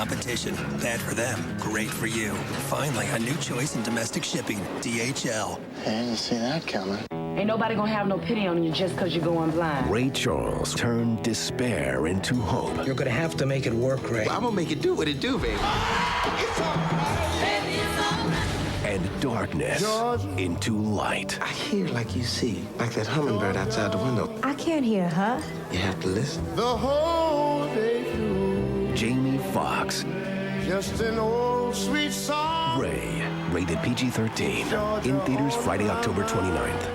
competition. Bad for them, great for you. Finally, a new choice in domestic shipping, DHL. I didn't see that coming. Ain't nobody gonna have no pity on you just because you're going blind. Ray Charles turned despair into hope. You're gonna have to make it work, Ray. I'm gonna make it do what it do, baby. And darkness into light. I hear like you see, like that hummingbird outside the window. I can't hear, huh? You have to listen. The whole day through. Jamie Foxx. Just an old sweet song. Ray, rated PG-13. In theaters Friday, October 29th.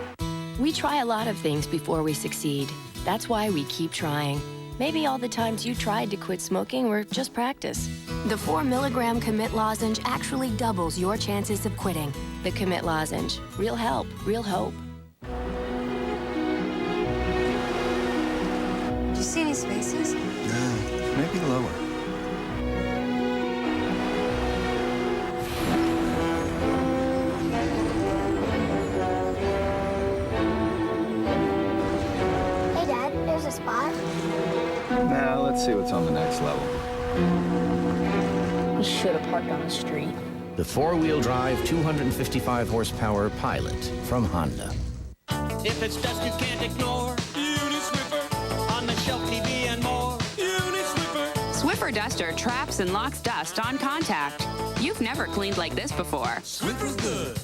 We try a lot of things before we succeed. That's why we keep trying. Maybe all the times you tried to quit smoking were just practice. The 4-milligram Commit lozenge actually doubles your chances of quitting. The Commit lozenge. Real help, real hope. Do you see any spaces? No, maybe lower. Hey, Dad, there's a spot. Now, let's see what's on the next level. You should have parked on the street. The four-wheel drive, 255 horsepower Pilot from Honda. If it's dust you can't ignore, Swiffer on the shelf TV and more. Swiffer. Swiffer Duster traps and locks dust on contact. You've never cleaned like this before. Swiffer's good.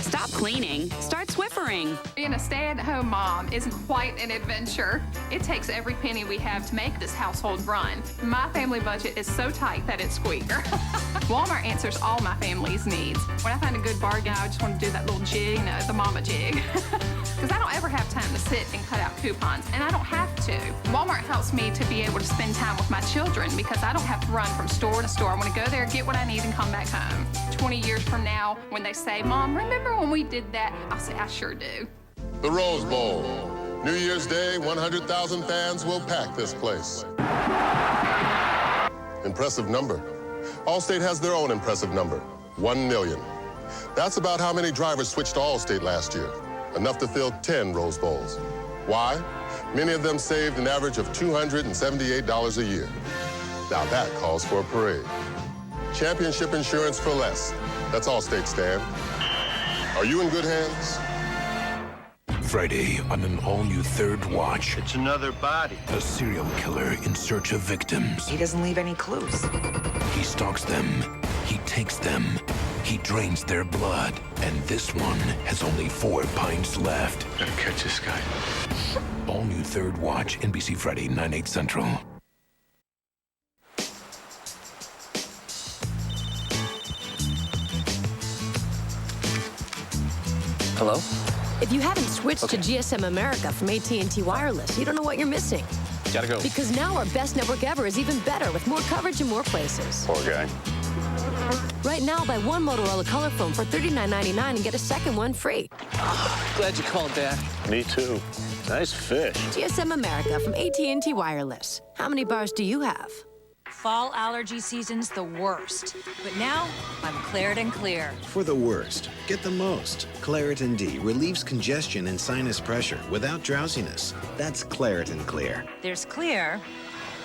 Stop cleaning. Start Swiffering. Being a stay-at-home mom isn't quite an adventure. It takes every penny we have to make this household run. My family budget is so tight that it's squeaker. Walmart answers all my family's needs. When I find a good bargain, I just want to do that little jig, the mama jig. Because I don't ever have time to sit and cut out coupons, and I don't have to. Walmart helps me to be able to spend time with my children because I don't have to run from store to store. I want to go there, get what I need, and come back home. 20 years from now, when they say, Mom, remember when we did that? I'll say, I sure do. The Rose Bowl. New Year's Day, 100,000 fans will pack this place. Impressive number. Allstate has their own impressive number, 1 million. That's about how many drivers switched to Allstate last year. Enough to fill 10 Rose Bowls. Why? Many of them saved an average of $278 a year. Now that calls for a parade. Championship insurance for less. That's Allstate, Stan. Are you in good hands? Friday on an all-new Third Watch. It's another body. A serial killer in search of victims. He doesn't leave any clues. He stalks them. He takes them. He drains their blood. And this one has only 4 pints left. Gotta catch this guy. All-new Third Watch, NBC Friday, 9/8 Central. Hello? If you haven't switched to GSM America from AT&T Wireless, you don't know what you're missing. Gotta go. Because now our best network ever is even better with more coverage in more places. Poor guy. Right now, buy one Motorola Color Phone for $39.99 and get a second one free. Glad you called, Dad. Me too. Nice fish. GSM America from AT&T Wireless. How many bars do you have? Fall allergy season's the worst. But now, I'm Claritin Clear. For the worst, get the most. Claritin D relieves congestion and sinus pressure without drowsiness. That's Claritin Clear. There's clear,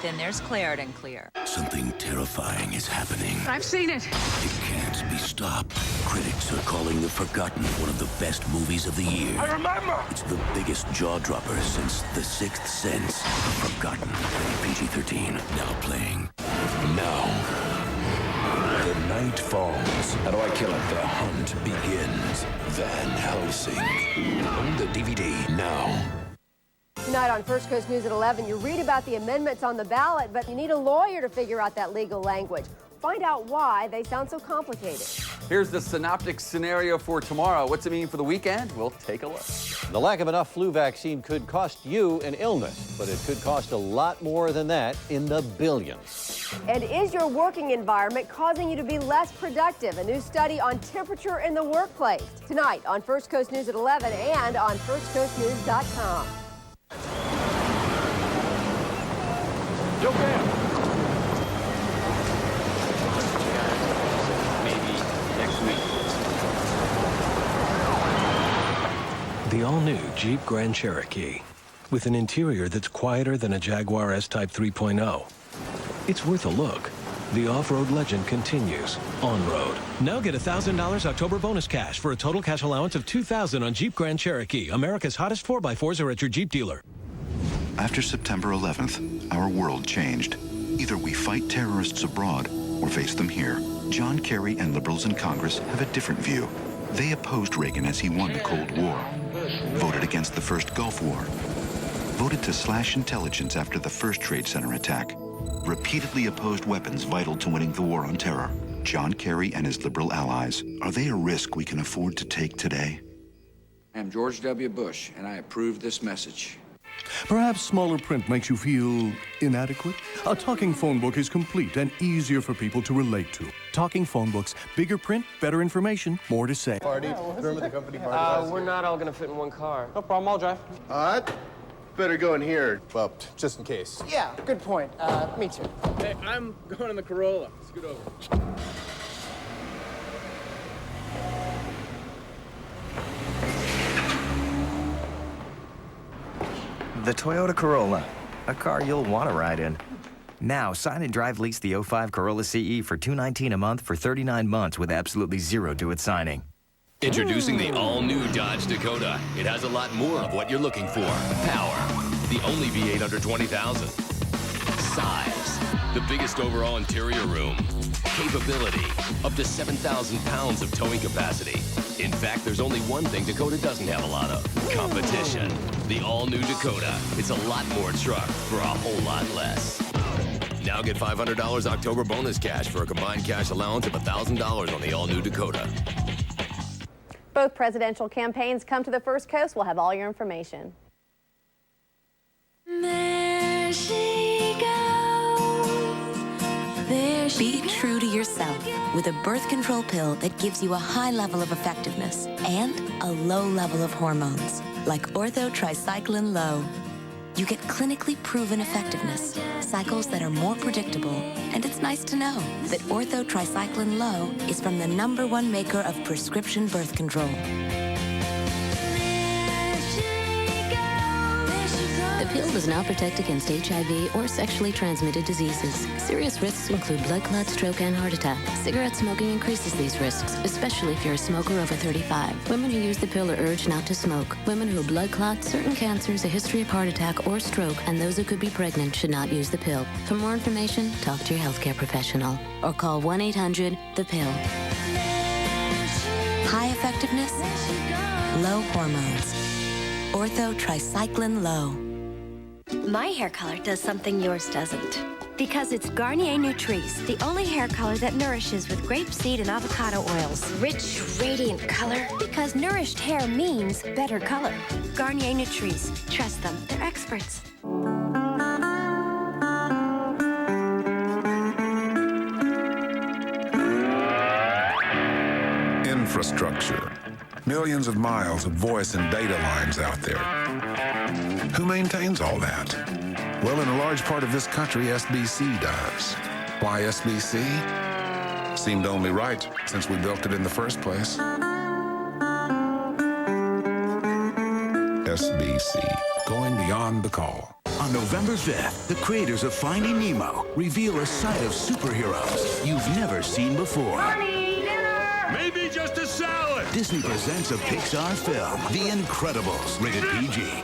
then there's Claritin Clear. Something terrifying is happening. I've seen it. It can't be stopped. Critics are calling The Forgotten one of the best movies of the year. I remember. It's the biggest jaw-dropper since The Sixth Sense. Forgotten. PG-13. Now playing. Now. The night falls. How do I kill it? The hunt begins. Van Helsing. Own the DVD now. Tonight on First Coast News at 11, you read about the amendments on the ballot, but you need a lawyer to figure out that legal language. Find out why they sound so complicated. Here's the synoptic scenario for tomorrow. What's it mean for the weekend? We'll take a look. The lack of enough flu vaccine could cost you an illness, but it could cost a lot more than that, in the billions. And is your working environment causing you to be less productive? A new study on temperature in the workplace. Tonight on First Coast News at 11 and on firstcoastnews.com. Joe Graham. Maybe next week. The all-new Jeep Grand Cherokee, with an interior that's quieter than a Jaguar S-Type 3.0. It's worth a look. The off-road legend continues on-road. Now get $1,000 October bonus cash for a total cash allowance of $2,000 on Jeep Grand Cherokee. America's hottest 4x4s are at your Jeep dealer. After September 11th, our world changed. Either we fight terrorists abroad or face them here. John Kerry and liberals in Congress have a different view. They opposed Reagan as he won the Cold War, voted against the first Gulf War, voted to slash intelligence after the first Trade Center attack, repeatedly opposed weapons vital to winning the war on terror. John Kerry and his liberal allies, are they a risk we can afford to take today? I'm George W. Bush, and I approve this message. Perhaps smaller print makes you feel inadequate? A talking phone book is complete and easier for people to relate to. Talking phone books, bigger print, better information, more to say. Party? Remember the company party? We're not all gonna fit in one car. No problem, I'll drive. Better go in here. Well, just in case. Yeah, good point. Me too. Hey, I'm going in the Corolla. Scoot over. The Toyota Corolla, a car you'll want to ride in. Now, Sign and Drive lease the 05 Corolla CE for $219 a month for 39 months with absolutely zero due at signing. Introducing the all-new Dodge Dakota. It has a lot more of what you're looking for. Power, the only V8 under 20,000. Size, the biggest overall interior room. Capability, up to 7,000 pounds of towing capacity. In fact, there's only one thing Dakota doesn't have a lot of. Competition. The all-new Dakota. It's a lot more truck for a whole lot less. Now get $500 October bonus cash for a combined cash allowance of $1,000 on the all-new Dakota. Both presidential campaigns come to the First Coast. We'll have all your information. There she goes. There she Be true to yourself with a birth control pill that gives you a high level of effectiveness and a low level of hormones, like Ortho Tricycline Low. You get clinically proven effectiveness, cycles that are more predictable, and it's nice to know that Ortho Tricycline Low is from the #1 maker of prescription birth control. The pill does not protect against HIV or sexually transmitted diseases. Serious risks include blood clot, stroke, and heart attack. Cigarette smoking increases these risks, especially if you're a smoker over 35. Women who use the pill are urged not to smoke. Women who have blood clots, certain cancers, a history of heart attack or stroke, and those who could be pregnant should not use the pill. For more information, talk to your healthcare professional or call 1-800-THE-PILL. High effectiveness, low hormones. Ortho Tricycline Low. My hair color does something yours doesn't. Because it's Garnier Nutrice, the only hair color that nourishes with grapeseed and avocado oils. Rich, radiant color. Because nourished hair means better color. Garnier Nutrice. Trust them. They're experts. Infrastructure. Millions of miles of voice and data lines out there. Who maintains all that? Well, in a large part of this country, SBC does. Why SBC? Seemed only right since we built it in the first place. SBC, going beyond the call. On November 5th, the creators of Finding Nemo reveal a side of superheroes you've never seen before. Maybe just a salad. Disney presents a Pixar film, The Incredibles, rated PG.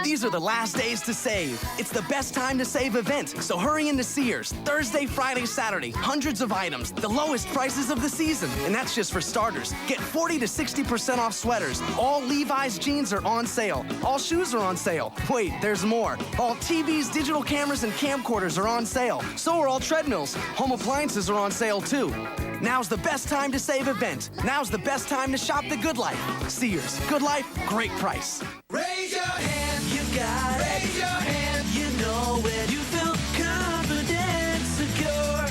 These are the last days to save. It's the best time to save event, so hurry into Sears. Thursday, Friday, Saturday, hundreds of items, the lowest prices of the season. And that's just for starters. Get 40 to 60% off sweaters. All Levi's jeans are on sale. All shoes are on sale. Wait, there's more. All TVs, digital cameras, and camcorders are on sale. So are all treadmills. Home appliances are on sale too. Now's the best time to save event. Now's the best time to shop the Good Life. Sears. Good Life, great price. Raise your hand, you got it. Raise your hand, you know it. You feel confident, secure.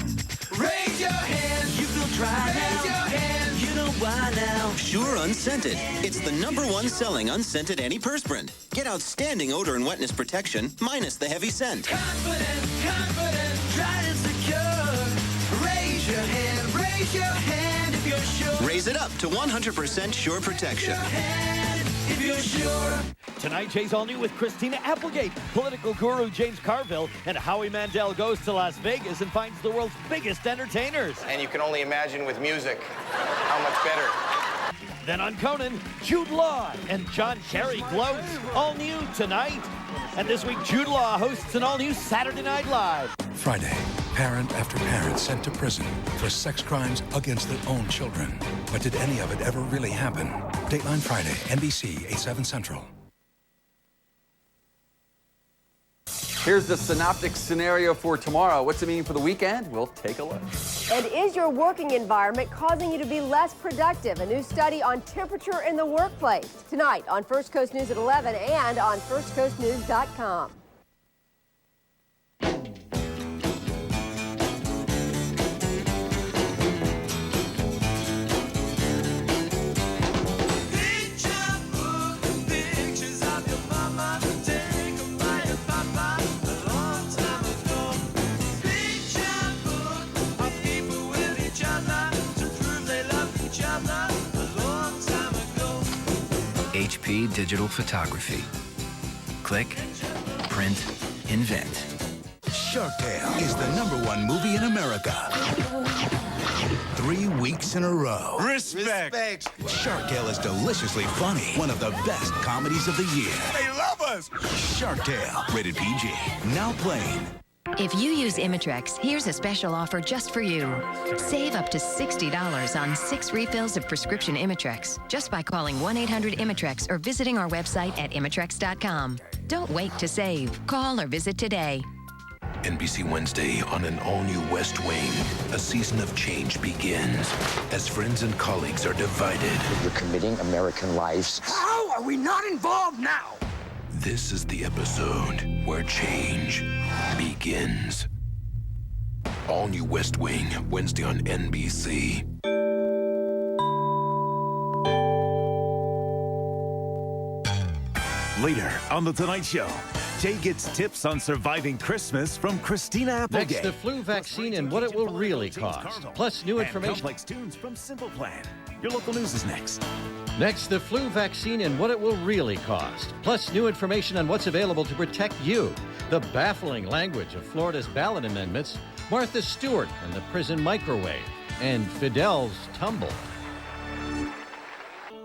Raise your hand, you feel dry now. Raise your hand, you know why now. Sure Unscented. It's the #1 selling unscented antiperspirant. Get outstanding odor and wetness protection, minus the heavy scent. Confident, dry and secure. Raise your hand if you're sure. Raise it up to 100% sure protection. Raise your hand, if you're sure. Tonight, Jay's All New with Christina Applegate, political guru James Carville, and Howie Mandel goes to Las Vegas and finds the world's biggest entertainers. And you can only imagine with music how much better. Then on Conan, Jude Law and John Kerry gloats. All new tonight. And this week, Jude Law hosts an all-new Saturday Night Live. Friday, parent after parent sent to prison for sex crimes against their own children. But did any of it ever really happen? Dateline Friday, NBC, 8/7 Central. Here's the synoptic scenario for tomorrow. What's it mean for the weekend? We'll take a look. And is your working environment causing you to be less productive? A new study on temperature in the workplace. Tonight on First Coast News at 11 and on firstcoastnews.com. HP Digital Photography. Click, print, invent. Shark Tale is the #1 movie in America. 3 weeks in a row. Respect. Shark Tale is deliciously funny. One of the best comedies of the year. They love us. Shark Tale, rated PG. Now playing. If you use Imitrex, here's a special offer just for you. Save up to $60 on 6 refills of prescription Imitrex just by calling 1-800-IMITREX or visiting our website at imitrex.com. Don't wait to save. Call or visit today. NBC Wednesday on an all-new West Wing. A season of change begins as friends and colleagues are divided. You're committing American lives. How are we not involved now? This is the episode where change begins. All new West Wing, Wednesday on NBC. Later on The Tonight Show, Jay gets tips on surviving Christmas from Christina Applegate. Next, the flu vaccine and what it will really cost. Plus, new information. Complex tunes from Simple Plan. Your local news is next. Next, the flu vaccine and what it will really cost. Plus, new information on what's available to protect you. The baffling language of Florida's ballot amendments, Martha Stewart and the prison microwave, and Fidel's tumble.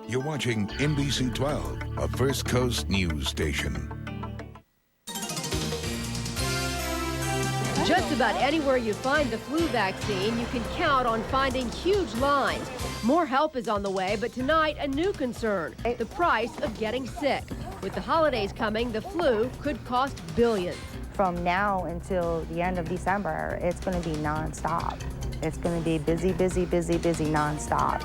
You're watching NBC 12, a First Coast news station. Just about anywhere you find the flu vaccine, you can count on finding huge lines. More help is on the way, but tonight, a new concern, the price of getting sick. With the holidays coming, the flu could cost billions. From now until the end of December, it's going to be nonstop. It's going to be busy, busy, busy, busy, nonstop.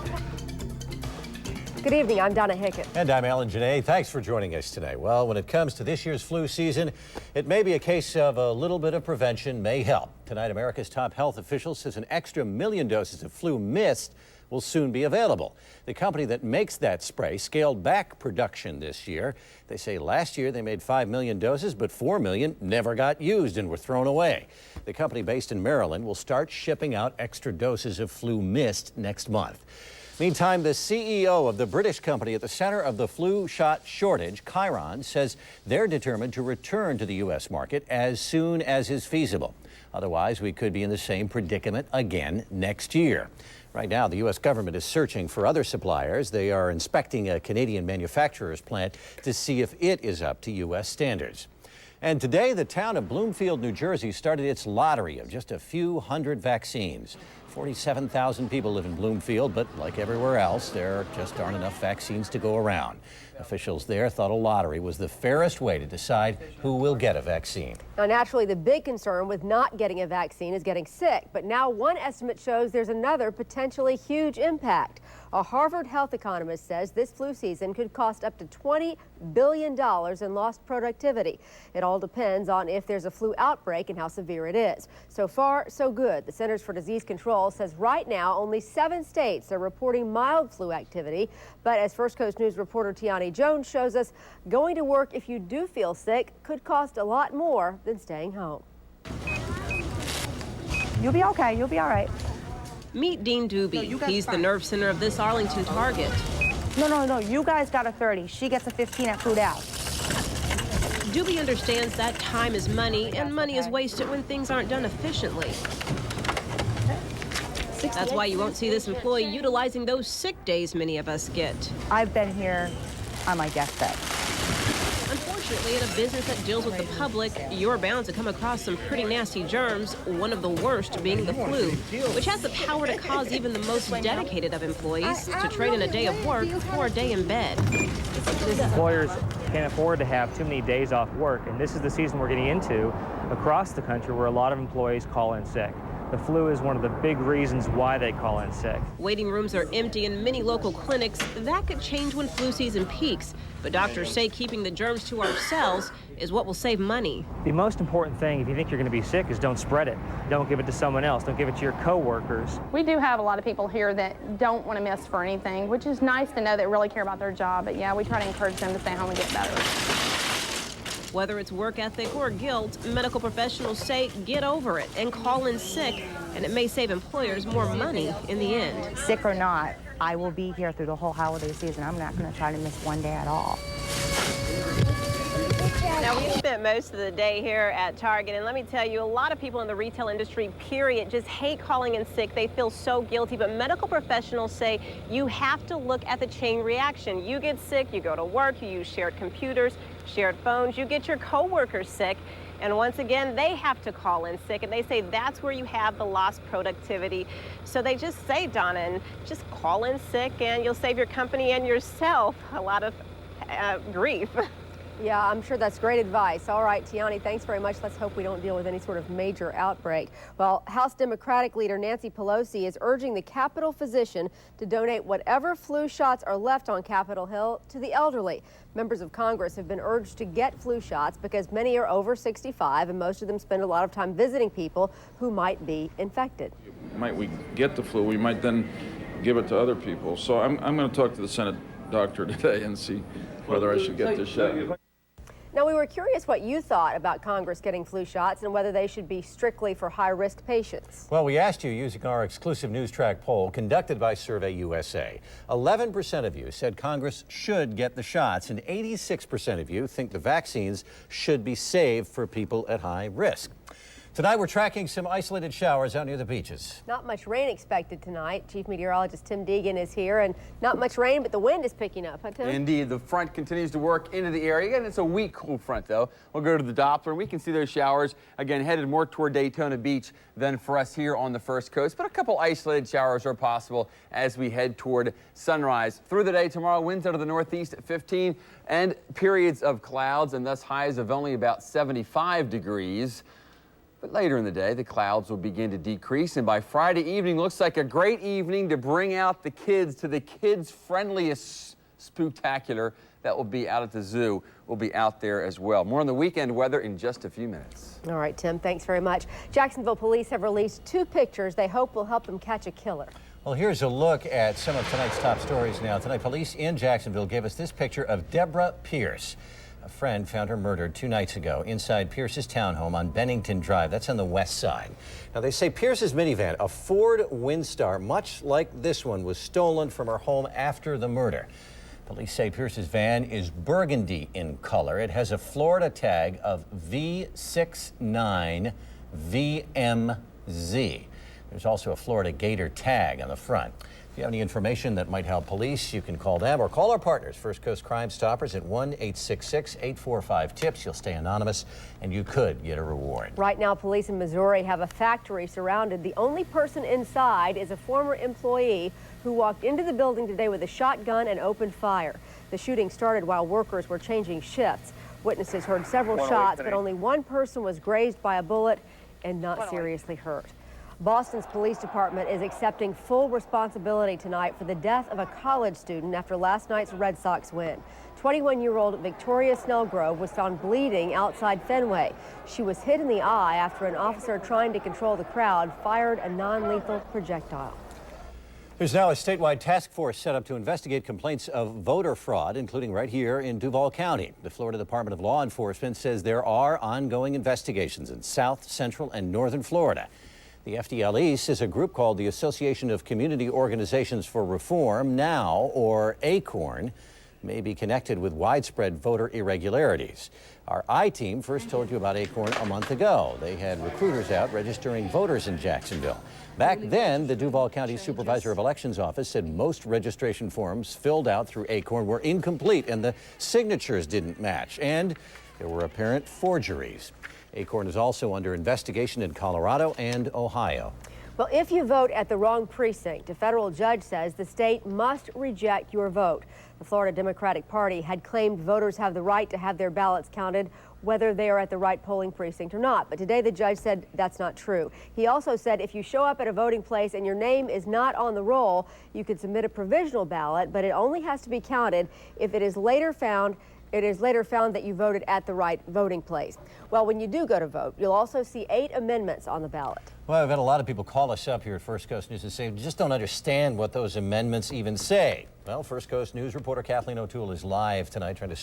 Good evening, I'm Donna Hickett. And I'm Alan Janae. Thanks for joining us today. Well, when it comes to this year's flu season, it may be a case of a little bit of prevention may help. Tonight, America's top health official says an extra 1 million doses of flu mist will soon be available. The company that makes that spray scaled back production this year. They say last year they made 5 million doses, but 4 million never got used and were thrown away. The company based in Maryland will start shipping out extra doses of flu mist next month. Meantime, the CEO of the British company at the center of the flu shot shortage, Chiron, says they're determined to return to the U.S. market as soon as is feasible. Otherwise, we could be in the same predicament again next year. Right now, the U.S. government is searching for other suppliers. They are inspecting a Canadian manufacturer's plant to see if it is up to U.S. standards. And today, the town of Bloomfield, New Jersey, started its lottery of just a few hundred vaccines. 47,000 people live in Bloomfield, but like everywhere else, there just aren't enough vaccines to go around. Officials there thought a lottery was the fairest way to decide who will get a vaccine. Now, naturally, the big concern with not getting a vaccine is getting sick. But now one estimate shows there's another potentially huge impact. A Harvard health economist says this flu season could cost up to $20 billion in lost productivity. It all depends on if there's a flu outbreak and how severe it is. So far, so good. The Centers for Disease Control says right now only 7 states are reporting mild flu activity. But as First Coast News reporter Tiani Jones shows us, going to work if you do feel sick could cost a lot more than staying home. You'll be okay. You'll be all right. Meet Dean Doobie. He's the nerve center of this Arlington Target. No, you guys got a 30. She gets a 15 at Food Out. Doobie understands that time is money, and money is wasted when things aren't done efficiently. That's why you won't see this employee utilizing those sick days many of us get. I've been here on my deathbed. Unfortunately, in a business that deals with the public, you're bound to come across some pretty nasty germs, one of the worst being the flu, which has the power to cause even the most dedicated of employees to trade in a day of work for a day in bed. Employers can't afford to have too many days off work, and this is the season we're getting into across the country where a lot of employees call in sick. The flu is one of the big reasons why they call in sick. Waiting rooms are empty in many local clinics. That could change when flu season peaks, but doctors say keeping the germs to ourselves is what will save money. The most important thing, if you think you're going to be sick, is don't spread it. Don't give it to someone else. Don't give it to your coworkers. We do have a lot of people here that don't want to miss for anything, which is nice to know they really care about their job. But yeah, we try to encourage them to stay home and get better. Whether it's work ethic or guilt, medical professionals say get over it and call in sick, and it may save employers more money in the end. Sick or not, I will be here through the whole holiday season. I'm not going to try to miss one day at all. Now, we spent most of the day here at Target, and let me tell you, a lot of people in the retail industry, period, just hate calling in sick. They feel so guilty, but medical professionals say you have to look at the chain reaction. You get sick, you go to work, you use shared computers, shared phones, you get your coworkers sick, and once again, they have to call in sick, and they say that's where you have the lost productivity. So they just say, Donna, and just call in sick, and you'll save your company and yourself a lot of grief. Yeah, I'm sure that's great advice. All right, Tiani, thanks very much. Let's hope we don't deal with any sort of major outbreak. Well, House Democratic leader Nancy Pelosi is urging the Capitol physician to donate whatever flu shots are left on Capitol Hill to the elderly. Members of Congress have been urged to get flu shots because many are over 65 and most of them spend a lot of time visiting people who might be infected. Might we get the flu, we might then give it to other people. So I'm going to talk to the Senate doctor today and see whether I should get this shot. Now, we were curious what you thought about Congress getting flu shots and whether they should be strictly for high-risk patients. Well, we asked you using our exclusive News Track poll conducted by Survey USA. 11% of you said Congress should get the shots, and 86% of you think the vaccines should be saved for people at high risk. Tonight, we're tracking some isolated showers out near the beaches. Not much rain expected tonight. Chief Meteorologist Tim Deegan is here, and not much rain, but the wind is picking up, huh, Tim? Indeed. The front continues to work into the area, and it's a weak, cool front, though. We'll go to the Doppler, and we can see those showers, again, headed more toward Daytona Beach than for us here on the First Coast. But a couple isolated showers are possible as we head toward sunrise. Through the day tomorrow, winds out of the northeast at 15, and periods of clouds, and thus highs of only about 75 degrees. But later in the day, the clouds will begin to decrease, and by Friday evening, looks like a great evening to bring out the kids to the kids-friendliest spooktacular that will be out at the zoo. We'll be out there as well. More on the weekend weather in just a few minutes. All right, Tim, thanks very much. Jacksonville police have released 2 pictures they hope will help them catch a killer. Well, here's a look at some of tonight's top stories now. Tonight, police in Jacksonville gave us this picture of Deborah Pierce. A friend found her murdered 2 nights ago inside Pierce's townhome on Bennington Drive. That's on the west side. Now, they say Pierce's minivan, a Ford Windstar, much like this one, was stolen from her home after the murder. Police say Pierce's van is burgundy in color. It has a Florida tag of V69VMZ. There's also a Florida Gator tag on the front. If you have any information that might help police, you can call them or call our partners, First Coast Crime Stoppers, at 1-866-845-TIPS. You'll stay anonymous, and you could get a reward. Right now, police in Missouri have a factory surrounded. The only person inside is a former employee who walked into the building today with a shotgun and opened fire. The shooting started while workers were changing shifts. Witnesses heard several shots, but only one person was grazed by a bullet and not seriously hurt. Boston's police department is accepting full responsibility tonight for the death of a college student after last night's Red Sox win. 21-year-old Victoria Snellgrove was found bleeding outside Fenway. She was hit in the eye after an officer trying to control the crowd fired a non-lethal projectile. There's now a statewide task force set up to investigate complaints of voter fraud, including right here in Duval County. The Florida Department of Law Enforcement says there are ongoing investigations in South, Central, and Northern Florida. The FDLE says a group called the Association of Community Organizations for Reform, NOW, or ACORN, may be connected with widespread voter irregularities. Our I-team first told you about ACORN a month ago. They had recruiters out registering voters in Jacksonville. Back then, the Duval County Supervisor of Elections Office said most registration forms filled out through ACORN were incomplete and the signatures didn't match, and there were apparent forgeries. ACORN is also under investigation in Colorado and Ohio. Well, if you vote at the wrong precinct, a federal judge says the state must reject your vote. The Florida Democratic Party had claimed voters have the right to have their ballots counted whether they are at the right polling precinct or not. But today the judge said that's not true. He also said if you show up at a voting place and your name is not on the roll, you can submit a provisional ballot, but it only has to be counted if it is later found that you voted at the right voting place. Well, when you do go to vote, you'll also see 8 amendments on the ballot. Well, I've had a lot of people call us up here at First Coast News and say, we just don't understand what those amendments even say. Well, First Coast News reporter Kathleen O'Toole is live tonight trying to